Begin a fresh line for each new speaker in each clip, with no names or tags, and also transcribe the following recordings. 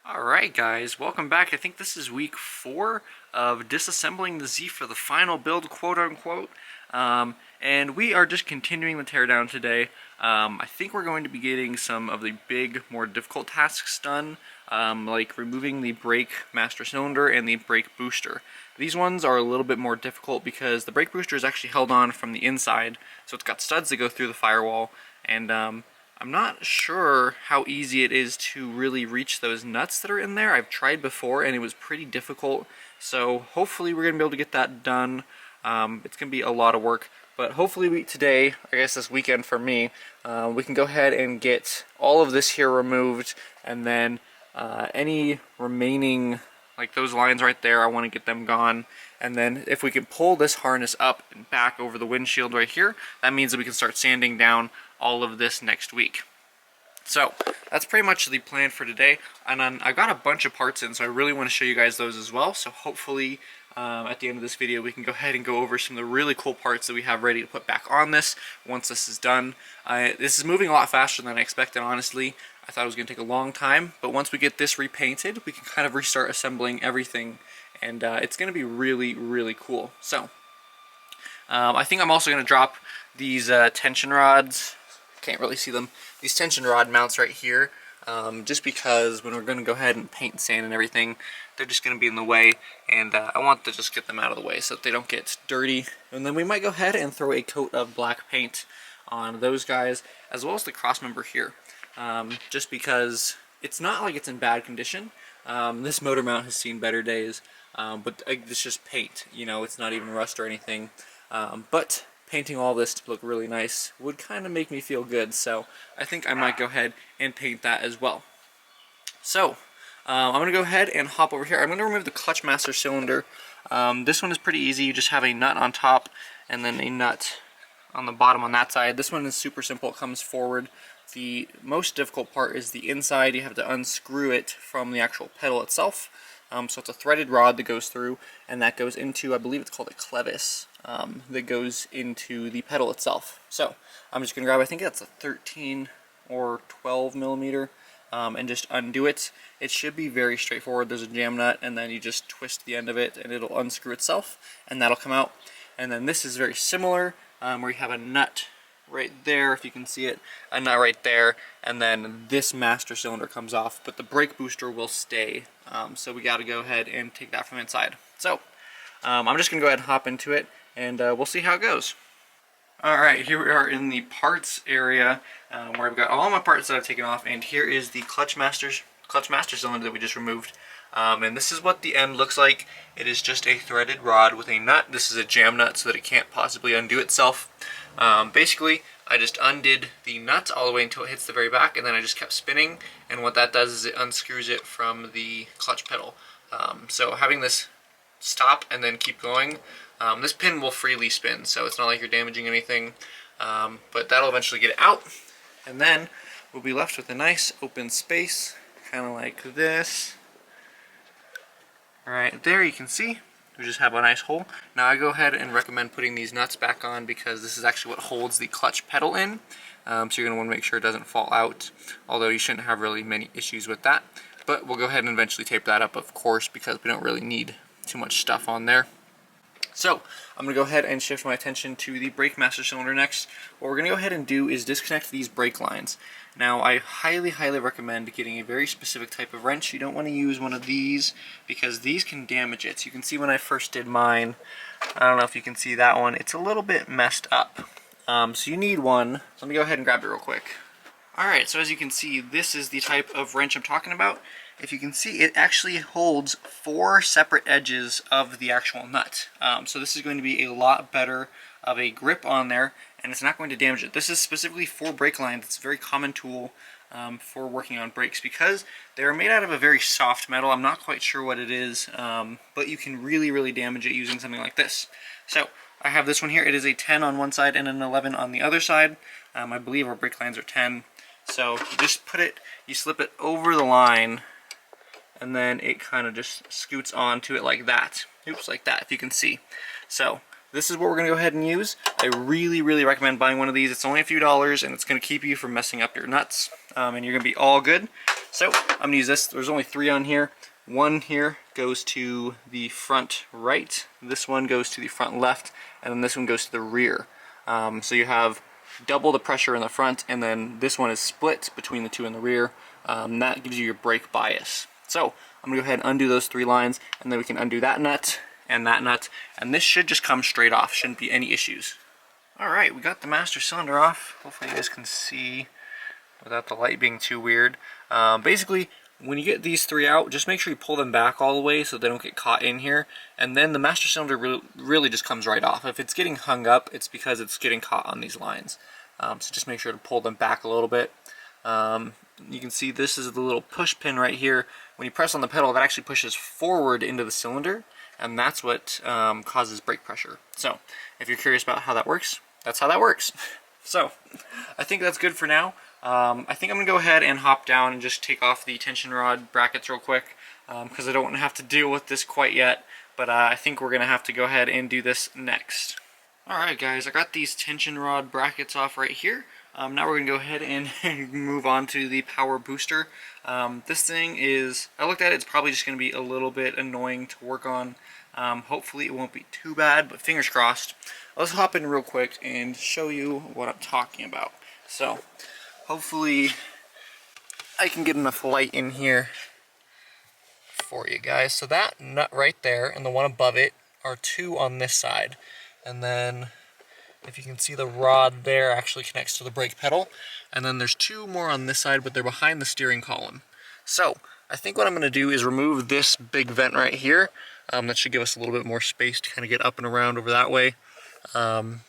Alright guys, welcome back. I think this is week 4 of disassembling the Z for the final build, quote unquote. And we are just continuing the teardown today. I think we're going to be getting some of the big, more difficult tasks done, like removing the brake master cylinder and the brake booster. These ones are a little bit more difficult because the brake booster is actually held on from the inside, so it's got studs that go through the firewall, and I'm not sure how easy it is to really reach those nuts that are in there. I've tried before and it was pretty difficult, so hopefully we're going to be able to get that done. It's going to be a lot of work, but hopefully today, I guess this weekend for me, we can go ahead and get all of this here removed, and then any remaining, like those lines right there, I want to get them gone. And then if we can pull this harness up and back over the windshield right here, that means that we can start sanding down all of this next week. So that's pretty much the plan for today, and then I got a bunch of parts in, so I really want to show you guys those as well. So hopefully at the end of this video we can go ahead and go over some of the really cool parts that we have ready to put back on this once this is done. This is moving a lot faster than I expected, honestly. I thought it was going to take a long time, but once we get this repainted we can kind of restart assembling everything, and it's going to be really cool. So I think I'm also going to drop these tension rods. Can't really see them. These tension rod mounts right here, just because when we're going to go ahead and paint, sand, and everything, they're just going to be in the way, and I want to just get them out of the way so that they don't get dirty. And then we might go ahead and throw a coat of black paint on those guys, as well as the cross member here, just because it's not like it's in bad condition. This motor mount has seen better days, but it's just paint, you know, it's not even rust or anything. But painting all this to look really nice would kind of make me feel good, so I think I might go ahead and paint that as well. So I'm going to go ahead and hop over here. I'm going to remove the clutch master cylinder. This one is pretty easy. You just have a nut on top and then a nut on the bottom on that side. This one is super simple. It comes forward. The most difficult part is the inside. You have to unscrew it from the actual pedal itself. So it's a threaded rod that goes through, and that goes into, I believe it's called a clevis, that goes into the pedal itself. So I'm just going to grab, I think that's a 13 or 12 millimeter, and just undo it. It should be very straightforward. There's a jam nut, and then you just twist the end of it, and it'll unscrew itself, and that'll come out. And then this is very similar, where you have a nut right there, if you can see it, a nut right there, and then this master cylinder comes off, but the brake booster will stay. So we got to go ahead and take that from inside. So I'm just going to go ahead and hop into it, and we'll see how it goes. Alright, here we are in the parts area, where I've got all my parts that I've taken off, and here is the clutch master cylinder that we just removed. And this is what the end looks like. It is just a threaded rod with a nut. This is a jam nut so that it can't possibly undo itself. Basically, I just undid the nut all the way until it hits the very back, and then I just kept spinning, and what that does is it unscrews it from the clutch pedal. So having this stop and then keep going, this pin will freely spin, so it's not like you're damaging anything, but that'll eventually get it out, and then we'll be left with a nice open space, kind of like this. Right there, you can see we just have a nice hole. Now I go ahead and recommend putting these nuts back on because this is actually what holds the clutch pedal in. So you're going to want to make sure it doesn't fall out, although you shouldn't have really many issues with that. But we'll go ahead and eventually tape that up, of course, because we don't really need too much stuff on there. So I'm going to go ahead and shift my attention to the brake master cylinder next. What we're going to go ahead and do is disconnect these brake lines. Now I highly recommend getting a very specific type of wrench. You don't want to use one of these because these can damage it. So you can see when I first did mine, I don't know if you can see that one, it's a little bit messed up. So you need one. So let me go ahead and grab it real quick. Alright, so as you can see, this is the type of wrench I'm talking about. If you can see, it actually holds 4 separate edges of the actual nut. So this is going to be a lot better of a grip on there, and it's not going to damage it. This is specifically for brake lines. It's a very common tool for working on brakes because they're made out of a very soft metal. I'm not quite sure what it is, but you can really damage it using something like this. So I have this one here. It is a 10 on one side and an 11 on the other side. I believe our brake lines are 10. So you just put it, you slip it over the line, and then it kind of just scoots onto it like that. Oops, like that, if you can see. So this is what we're going to go ahead and use. I really recommend buying one of these. It's only a few dollars, and it's going to keep you from messing up your nuts, and you're going to be all good. So I'm gonna use this. There's only 3 on here. One here goes to the front right, this one goes to the front left, and then this one goes to the rear. So you have double the pressure in the front, and then this one is split between the 2 in the rear. That gives you your brake bias. So I'm gonna go ahead and undo those 3 lines, and then we can undo that nut, and this should just come straight off. Shouldn't be any issues. Alright, we got the master cylinder off. Hopefully you guys can see without the light being too weird. Basically, when you get these 3 out, just make sure you pull them back all the way so they don't get caught in here, and then the master cylinder really just comes right off. If it's getting hung up, it's because it's getting caught on these lines. So just make sure to pull them back a little bit. You can see this is the little push pin right here. When you press on the pedal, that actually pushes forward into the cylinder, and that's what causes brake pressure. So if you're curious about how that works, that's how that works. So I think that's good for now. I think I'm going to go ahead and hop down and just take off the tension rod brackets real quick, because I don't want to have to deal with this quite yet, but I think we're going to have to go ahead and do this next. Alright guys, I got these tension rod brackets off right here. Now we're going to go ahead and move on to the power booster. This thing is, I looked at it, it's probably just going to be a little bit annoying to work on. Hopefully it won't be too bad, but fingers crossed. Let's hop in real quick and show you what I'm talking about. So hopefully I can get enough light in here for you guys. So that nut right there and the one above it are 2 on this side. And then if you can see, the rod there actually connects to the brake pedal. And then there's 2 more on this side, but they're behind the steering column. So I think what I'm going to do is remove this big vent right here. That should give us a little bit more space to kind of get up and around over that way. And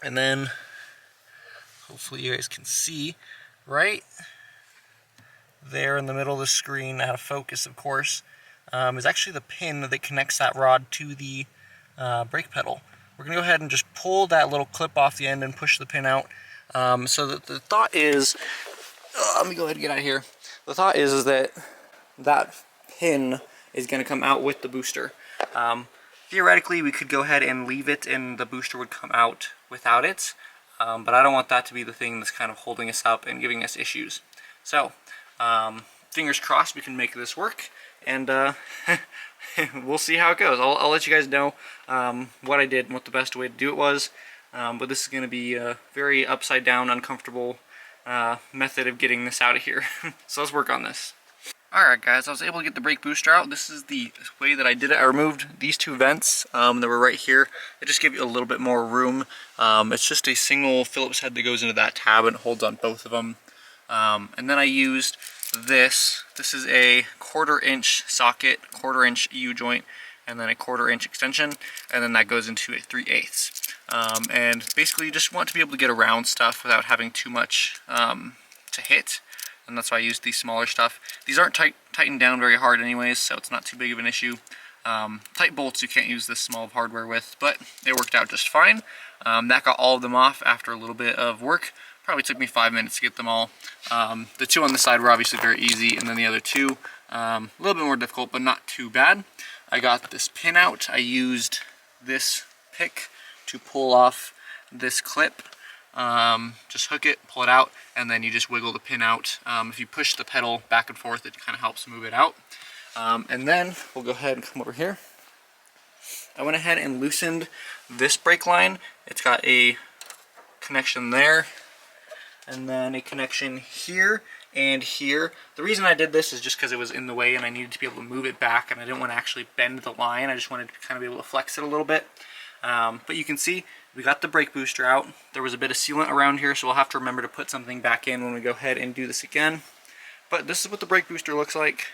then hopefully you guys can see right there in the middle of the screen, out of focus of course, is actually the pin that connects that rod to the brake pedal. We're going to go ahead and just pull that little clip off the end and push the pin out. So that the thought is, let me go ahead and get out of here. The thought is that that pin is going to come out with the booster. Theoretically, we could go ahead and leave it and the booster would come out without it. But I don't want that to be the thing that's kind of holding us up and giving us issues. So, fingers crossed we can make this work, and we'll see how it goes. I'll let you guys know what I did and what the best way to do it was. But this is going to be a very upside down, uncomfortable method of getting this out of here. So let's work on this. Alright guys, I was able to get the brake booster out. This is the way that I did it. I removed these 2 vents that were right here. It just gave you a little bit more room. It's just a single Phillips head that goes into that tab and holds on both of them. And then I used this. This is a 1/4 inch socket, 1/4 inch U-joint, and then a 1/4 inch extension, and then that goes into a 3/8. And basically you just want to be able to get around stuff without having too much to hit. And that's why I used these smaller stuff. These aren't tightened down very hard anyways, so it's not too big of an issue. Tight bolts you can't use this small of hardware with, but it worked out just fine. That got all of them off after a little bit of work. Probably took me 5 minutes to get them all. The 2 on the side were obviously very easy, and then the other 2, a little bit more difficult, but not too bad. I got this pin out. I used this pick to pull off this clip. Just hook it, pull it out, and then you just wiggle the pin out. If you push the pedal back and forth, it kind of helps move it out. And then we'll go ahead and come over here. I went ahead and loosened this brake line. It's got a connection there, and then a connection here and here. The reason I did this is just because it was in the way and I needed to be able to move it back, and I didn't want to actually bend the line. I just wanted to kind of be able to flex it a little bit. But you can see we got the brake booster out. There was a bit of sealant around here, so we'll have to remember to put something back in when we go ahead and do this again. But this is what the brake booster looks like.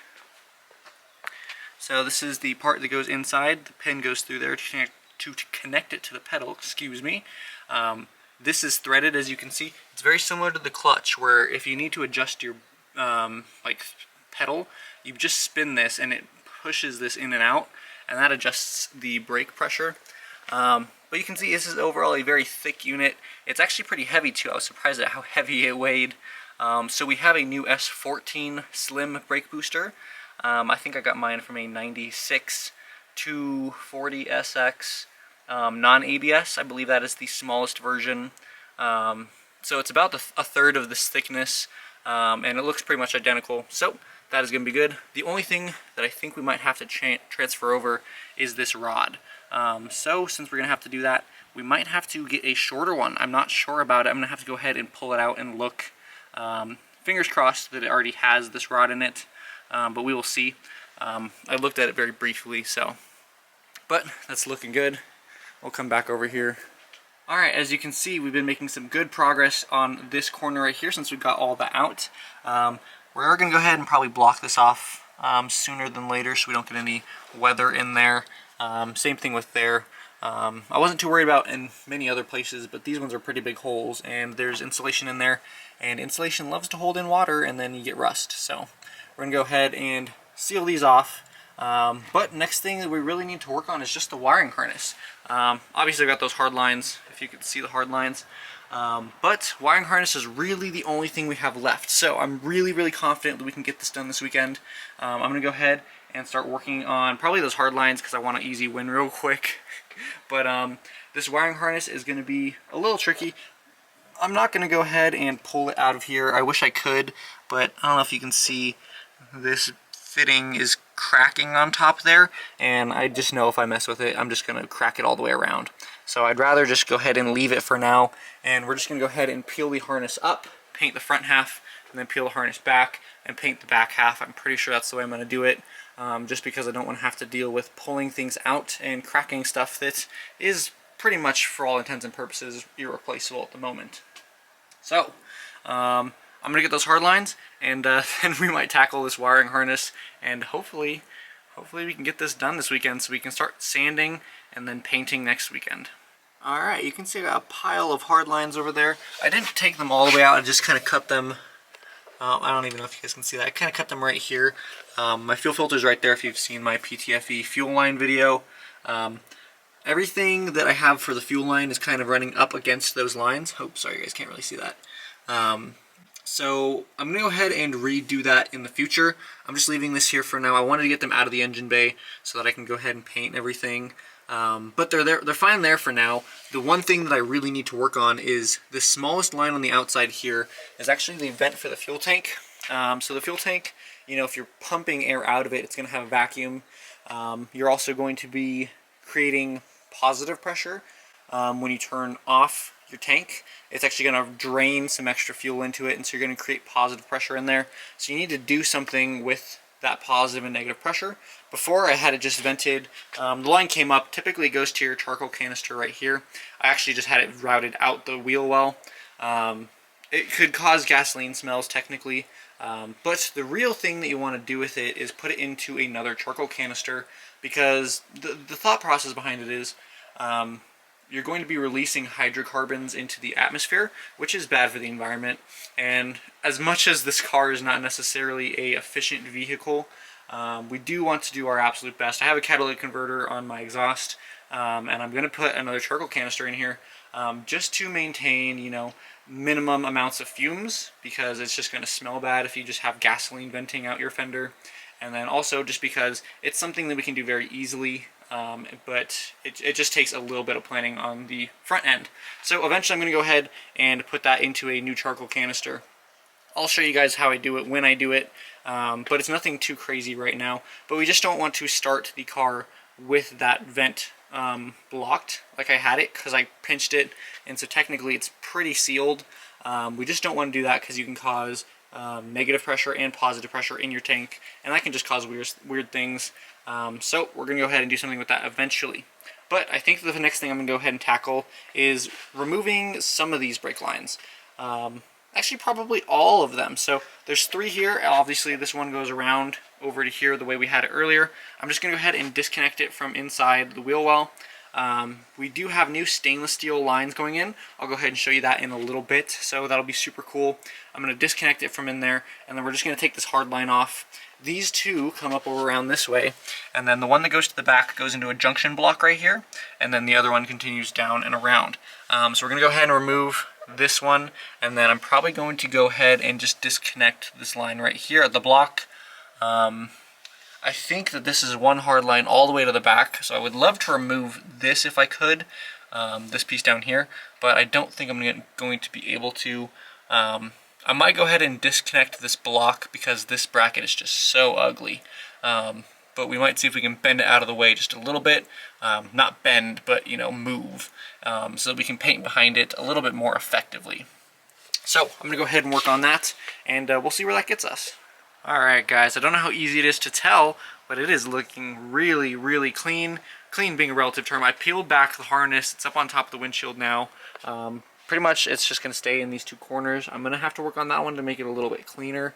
So this is the part that goes inside. The pin goes through there to connect it to the pedal, excuse me. This is threaded, as you can see. It's very similar to the clutch, where if you need to adjust your pedal, you just spin this and it pushes this in and out, and that adjusts the brake pressure. But you can see this is overall a very thick unit. It's actually pretty heavy too. I was surprised at how heavy it weighed. So we have a new S14 Slim brake booster. I think I got mine from a 96 240 SX non-ABS. I believe that is the smallest version. So it's about a third of this thickness. and it looks pretty much identical. So that is going to be good. The only thing that I think we might have to transfer over is this rod. So since we're going to have to do that, we might have to get a shorter one. I'm not sure about it. I'm going to have to go ahead and pull it out and look. Fingers crossed that it already has this rod in it, but we will see. I looked at it very briefly, but that's looking good. We'll come back over here. Alright, as you can see, we've been making some good progress on this corner right here since we got all that out. We're going to go ahead and probably block this off sooner than later so we don't get any weather in there. Same thing with there. I wasn't too worried about in many other places, but these ones are pretty big holes, and there's insulation in there, and insulation loves to hold in water, and then you get rust. So we're going to go ahead and seal these off. But next thing that we really need to work on is just the wiring harness. Obviously I've got those hard lines, if you can see the hard lines. But wiring harness is really the only thing we have left. So I'm really confident that we can get this done this weekend. I'm going to go ahead and start working on probably those hard lines because I want an easy win real quick. But this wiring harness is going to be a little tricky. I'm not going to go ahead and pull it out of here. I wish I could, but I don't know if you can see this fitting is cracking on top there, and I just know if I mess with it, I'm just going to crack it all the way around. So I'd rather just go ahead and leave it for now, and we're just going to go ahead and peel the harness up, paint the front half, and then peel the harness back and paint the back half. I'm pretty sure that's the way I'm going to do it, just because I don't want to have to deal with pulling things out and cracking stuff that is pretty much, for all intents and purposes, irreplaceable at the moment. So, I'm going to get those hard lines, and then we might tackle this wiring harness, and hopefully we can get this done this weekend so we can start sanding and then painting next weekend. Alright, you can see I got a pile of hard lines over there. I didn't take them all the way out, I just kind of cut them. I don't even know if you guys can see that. I kind of cut them right here. My fuel filter's right there if you've seen my PTFE fuel line video. Everything that I have for the fuel line is kind of running up against those lines. Oh, sorry, you guys can't really see that. So I'm going to go ahead and redo that in the future. I'm just leaving this here for now. I wanted to get them out of the engine bay so that I can go ahead and paint everything. But they're fine there for now. The one thing that I really need to work on is the smallest line on the outside here is actually the vent for the fuel tank. So the fuel tank, you know, if you're pumping air out of it, it's going to have a vacuum. You're also going to be creating positive pressure when you turn off your tank. It's actually going to drain some extra fuel into it, and so you're going to create positive pressure in there. So you need to do something with that positive and negative pressure. Before I had it just vented. The line came up. Typically it goes to your charcoal canister right here. I actually just had it routed out the wheel well. It could cause gasoline smells technically, but the real thing that you want to do with it is put it into another charcoal canister, because the thought process behind it is you're going to be releasing hydrocarbons into the atmosphere, which is bad for the environment. And as much as this car is not necessarily a efficient vehicle, we do want to do our absolute best. I have a catalytic converter on my exhaust, and I'm going to put another charcoal canister in here just to maintain, you know, minimum amounts of fumes, because it's just going to smell bad if you just have gasoline venting out your fender. And then also just because it's something that we can do very easily, but it just takes a little bit of planning on the front end. So eventually I'm going to go ahead and put that into a new charcoal canister. I'll show you guys how I do it when I do it, but it's nothing too crazy right now. But we just don't want to start the car with that vent blocked like I had it, because I pinched it, and so technically it's pretty sealed. We just don't want to do that because you can cause negative pressure and positive pressure in your tank, and that can just cause weird things. So we're going to go ahead and do something with that eventually. But I think the next thing I'm going to go ahead and tackle is removing some of these brake lines. Actually, probably all of them. So there's 3 here. Obviously, this one goes around over to here the way we had it earlier. I'm just going to go ahead and disconnect it from inside the wheel well. We do have new stainless steel lines going in. I'll go ahead and show you that in a little bit, so that'll be super cool. I'm going to disconnect it from in there, and then we're just going to take this hard line off. These two come up over around this way, and then the one that goes to the back goes into a junction block right here, and then the other one continues down and around. So we're going to go ahead and remove this one, and then I'm probably going to go ahead and just disconnect this line right here at the block. I think that this is one hard line all the way to the back, so I would love to remove this if I could, this piece down here, but I don't think I'm going to be able to. I might go ahead and disconnect this block because this bracket is just so ugly. But we might see if we can bend it out of the way just a little bit. Not bend, but move, so that we can paint behind it a little bit more effectively. So I'm gonna go ahead and work on that, and we'll see where that gets us. Alright guys, I don't know how easy it is to tell, but it is looking really, really clean. Clean being a relative term. I peeled back the harness, it's up on top of the windshield now. Pretty much it's just going to stay in these two corners. I'm going to have to work on that one to make it a little bit cleaner,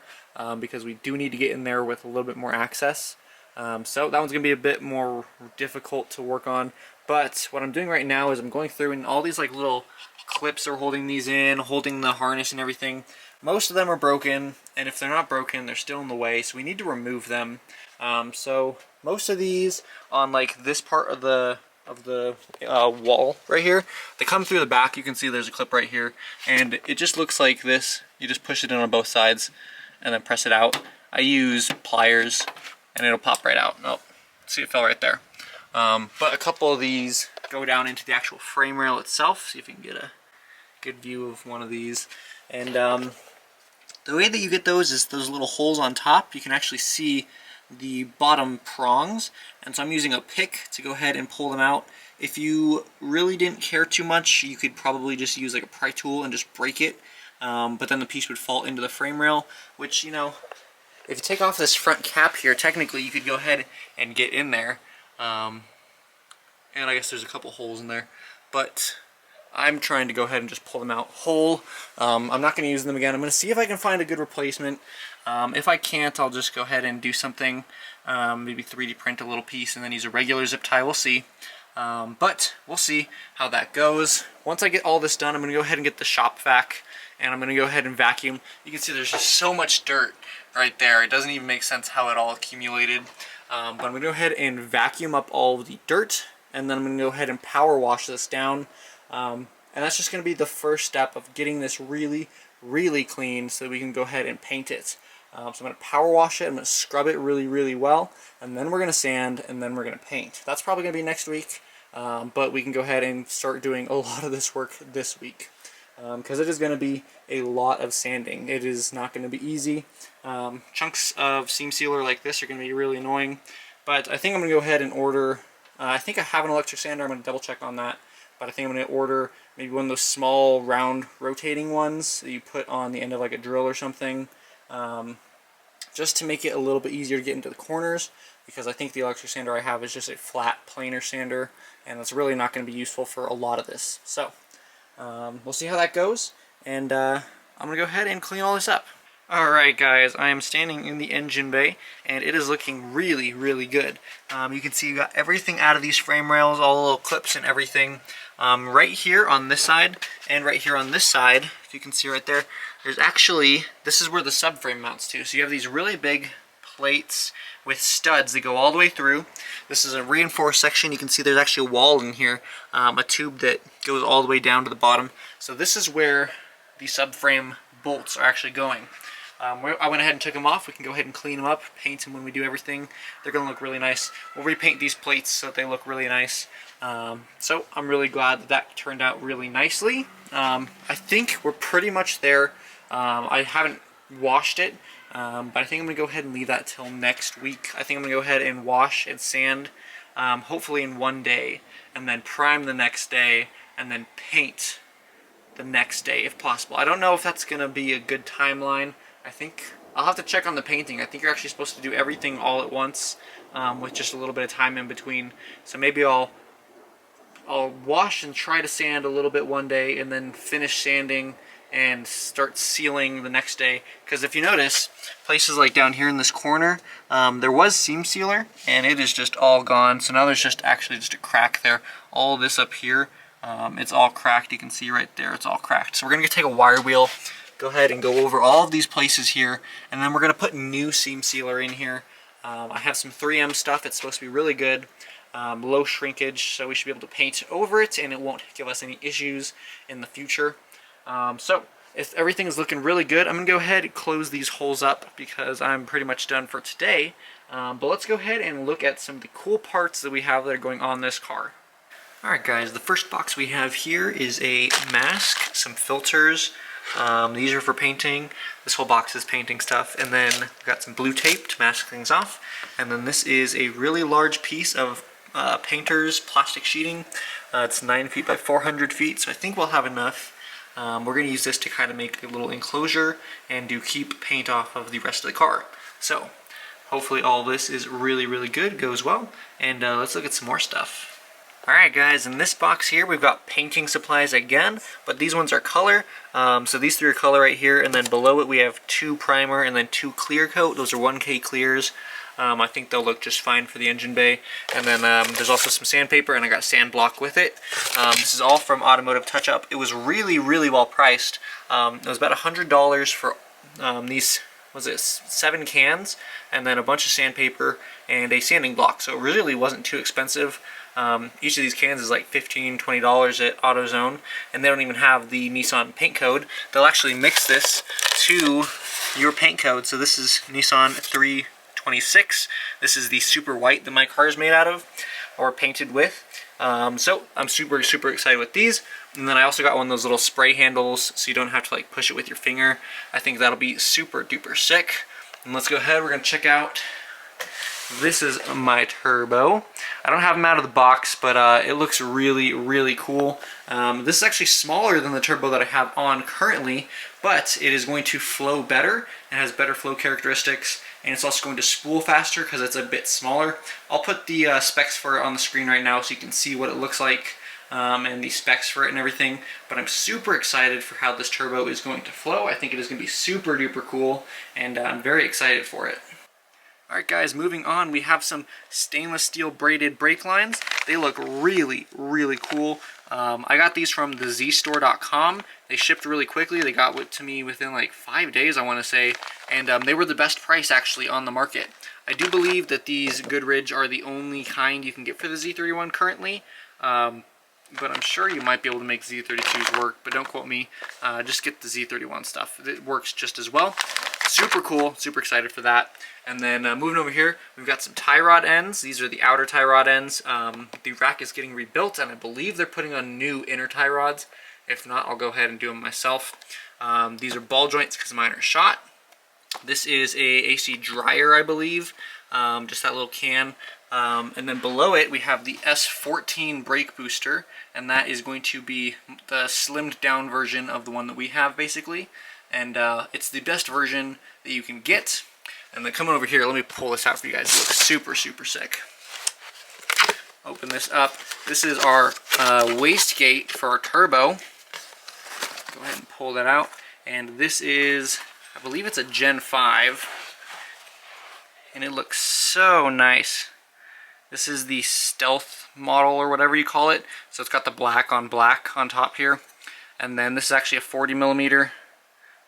because we do need to get in there with a little bit more access. So that one's going to be a bit more difficult to work on. But what I'm doing right now is I'm going through, and all these like little clips are holding these in, holding the harness and everything. Most of them are broken, and if they're not broken, they're still in the way, so we need to remove them. So most of these on like this part of the wall right here, they come through the back. You can see there's a clip right here, and it just looks like this. You just push it in on both sides and then press it out. I use pliers and it'll pop right out. Oh, see, it fell right there. But a couple of these go down into the actual frame rail itself. See if you can get a good view of one of these. And the way that you get those is those little holes on top. You can actually see the bottom prongs, and so I'm using a pick to go ahead and pull them out. If you really didn't care too much, you could probably just use like a pry tool and just break it, but then the piece would fall into the frame rail, which, if you take off this front cap here, technically you could go ahead and get in there, and I guess there's a couple holes in there, but I'm trying to go ahead and just pull them out whole. I'm not going to use them again. I'm going to see if I can find a good replacement. If I can't, I'll just go ahead and do something, maybe 3D print a little piece and then use a regular zip tie. We'll see. But we'll see how that goes. Once I get all this done, I'm going to go ahead and get the shop vac, and I'm going to go ahead and vacuum. You can see there's just so much dirt right there. It doesn't even make sense how it all accumulated. But I'm going to go ahead and vacuum up all of the dirt, and then I'm going to go ahead and power wash this down. And that's just going to be the first step of getting this really, really clean so that we can go ahead and paint it. So I'm going to power wash it, I'm going to scrub it really, really well, and then we're going to sand, and then we're going to paint. That's probably going to be next week, but we can go ahead and start doing a lot of this work this week, because it is going to be a lot of sanding. It is not going to be easy. Chunks of seam sealer like this are going to be really annoying, but I think I'm going to go ahead and order, I think I have an electric sander. I'm going to double check on that. But I think I'm going to order maybe one of those small round rotating ones that you put on the end of like a drill or something, just to make it a little bit easier to get into the corners, because I think the electric sander I have is just a flat planer sander, and it's really not going to be useful for a lot of this. So we'll see how that goes, and I'm going to go ahead and clean all this up. Alright guys, I am standing in the engine bay, and it is looking really, really good. You can see you got everything out of these frame rails, all the little clips and everything. Right here on this side, and right here on this side, if you can see right there, there's actually, this is where the subframe mounts to. So you have these really big plates with studs that go all the way through. This is a reinforced section. You can see there's actually a wall in here, a tube that goes all the way down to the bottom. So this is where the subframe bolts are actually going. I went ahead and took them off. We can go ahead and clean them up, paint them when we do everything. They're going to look really nice. We'll repaint these plates so that they look really nice. So I'm really glad that that turned out really nicely. I think we're pretty much there. I haven't washed it, but I think I'm going to go ahead and leave that till next week. I think I'm going to go ahead and wash and sand, hopefully in one day, and then prime the next day, and then paint the next day if possible. I don't know if that's going to be a good timeline. I think I'll have to check on the painting. I think you're actually supposed to do everything all at once, with just a little bit of time in between. So maybe I'll wash and try to sand a little bit one day, and then finish sanding and start sealing the next day. Because if you notice, places like down here in this corner, there was seam sealer, and it is just all gone. So now there's just actually just a crack there. All this up here, it's all cracked. You can see right there, it's all cracked. So we're gonna take a wire wheel, go ahead and go over all of these places here, and then we're going to put new seam sealer in here. I have some 3M stuff. It's supposed to be really good, low shrinkage, so we should be able to paint over it and it won't give us any issues in the future. So if everything is looking really good, I'm going to go ahead and close these holes up because I'm pretty much done for today. But let's go ahead and look at some of the cool parts that we have that are going on this car. Alright guys, the first box we have here is a mask, some filters, These are for painting. This whole box is painting stuff. And then we've got some blue tape to mask things off. And then this is a really large piece of painter's plastic sheeting. It's 9 feet by 400 feet, so I think we'll have enough. We're going to use this to kind of make a little enclosure and to keep paint off of the rest of the car. So hopefully all this is really, really good, goes well. And let's look at some more stuff. Alright guys, in this box here we've got painting supplies again, but these ones are color. So these three are color right here, and then below it we have 2 primer and then 2 clear coat. Those are 1K clears. I think they'll look just fine for the engine bay. And then there's also some sandpaper, and I got sand block with it. This is all from Automotive Touch Up. It was really, really well priced. It was about $100 for these, was it 7 cans, and then a bunch of sandpaper and a sanding block. So it really wasn't too expensive. Each of these cans is like $15, $20 at AutoZone, and they don't even have the Nissan paint code. They'll actually mix this to your paint code. So this is Nissan 326. This is the super white that my car is made out of, or painted with. So I'm super, super excited with these. And then I also got one of those little spray handles, so you don't have to like push it with your finger. I think that'll be super duper sick. And let's go ahead, we're gonna check out. This is my turbo. I don't have them out of the box, but it looks really, really cool. This is actually smaller than the turbo that I have on currently, but it is going to flow better and has better flow characteristics, and it's also going to spool faster because it's a bit smaller. I'll put the specs for it on the screen right now so you can see what it looks like and the specs for it and everything, but I'm super excited for how this turbo is going to flow. I think it is going to be super duper cool, and I'm very excited for it. Alright guys, moving on, we have some stainless steel braided brake lines. They look really, really cool. I got these from thezstore.com. They shipped really quickly. They got it to me within like 5 days, I want to say, and they were the best price actually on the market. I do believe that these Goodridge are the only kind you can get for the Z31 currently, but I'm sure you might be able to make Z32s work, but don't quote me. Just get the Z31 stuff. It works just as well. Super cool, super excited for that. And then moving over here, we've got some tie rod ends. These are the outer tie rod ends. The rack is getting rebuilt, and I believe they're putting on new inner tie rods. If not, I'll go ahead and do them myself. These are ball joints because mine are shot. This is a AC dryer, I believe. Just that little can. And then below it, we have the S14 brake booster, and that is going to be the slimmed down version of the one that we have, basically. And it's the best version that you can get. And then coming over here, let me pull this out for you guys. It looks super, super sick. Open this up. This is our wastegate for our turbo. Go ahead and pull that out. And this is, I believe it's a Gen 5. And it looks so nice. This is the Stealth model or whatever you call it. So it's got the black on top here. And then this is actually a 40 millimeter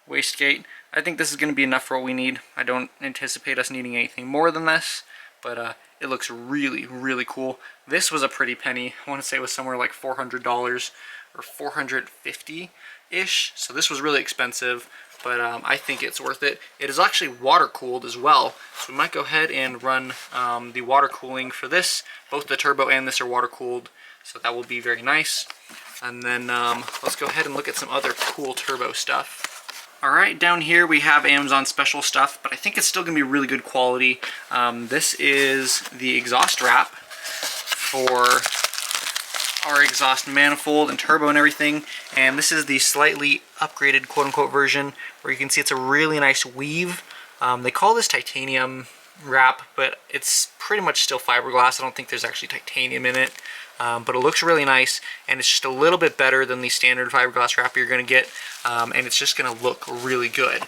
wastegate. I think this is going to be enough for what we need. I don't anticipate us needing anything more than this, but it looks really, really cool. This was a pretty penny. I want to say it was somewhere like $400 or $450-ish, so this was really expensive, but I think it's worth it. It is actually water cooled as well, so we might go ahead and run the water cooling for this. Both the turbo and this are water cooled, so that will be very nice. And then let's go ahead and look at some other cool turbo stuff. Alright, down here we have Amazon special stuff, but I think it's still going to be really good quality. This is the exhaust wrap for our exhaust manifold and turbo and everything, and this is the slightly upgraded quote-unquote version where you can see it's a really nice weave. They call this titanium wrap, but it's pretty much still fiberglass. I don't think there's actually titanium in it. But it looks really nice, and it's just a little bit better than the standard fiberglass wrap you're going to get, and it's just going to look really good.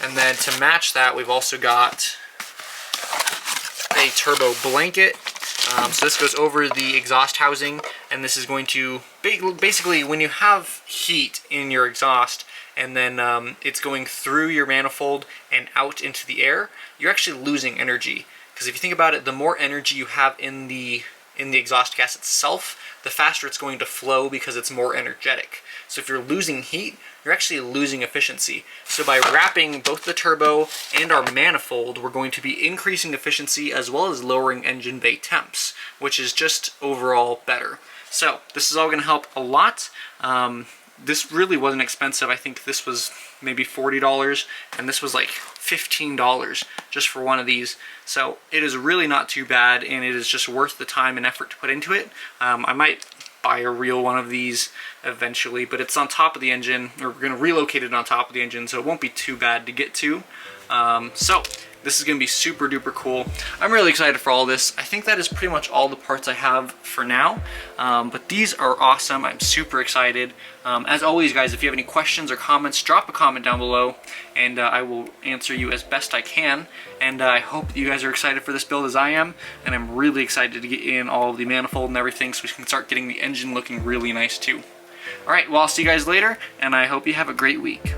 And then to match that, we've also got a turbo blanket. So this goes over the exhaust housing, and this is going to, basically when you have heat in your exhaust, and then it's going through your manifold and out into the air, you're actually losing energy. Because if you think about it, the more energy you have in the exhaust gas itself, the faster it's going to flow because it's more energetic. So if you're losing heat, you're actually losing efficiency. So by wrapping both the turbo and our manifold, we're going to be increasing efficiency as well as lowering engine bay temps, which is just overall better. So this is all going to help a lot. this really wasn't expensive. I think this was maybe $40, and this was like $15 just for one of these. So it is really not too bad, and it is just worth the time and effort to put into it. I might buy a real one of these eventually, but it's on top of the engine, or we're going to relocate it on top of the engine, so it won't be too bad to get to. So this is going to be super duper cool. I'm really excited for all this. I think that is pretty much all the parts I have for now, but these are awesome. I'm super excited. As always, guys, if you have any questions or comments, drop a comment down below, and I will answer you as best I can. And I hope that you guys are excited for this build as I am, and I'm really excited to get in all of the manifold and everything so we can start getting the engine looking really nice too. Alright, well, I'll see you guys later, and I hope you have a great week.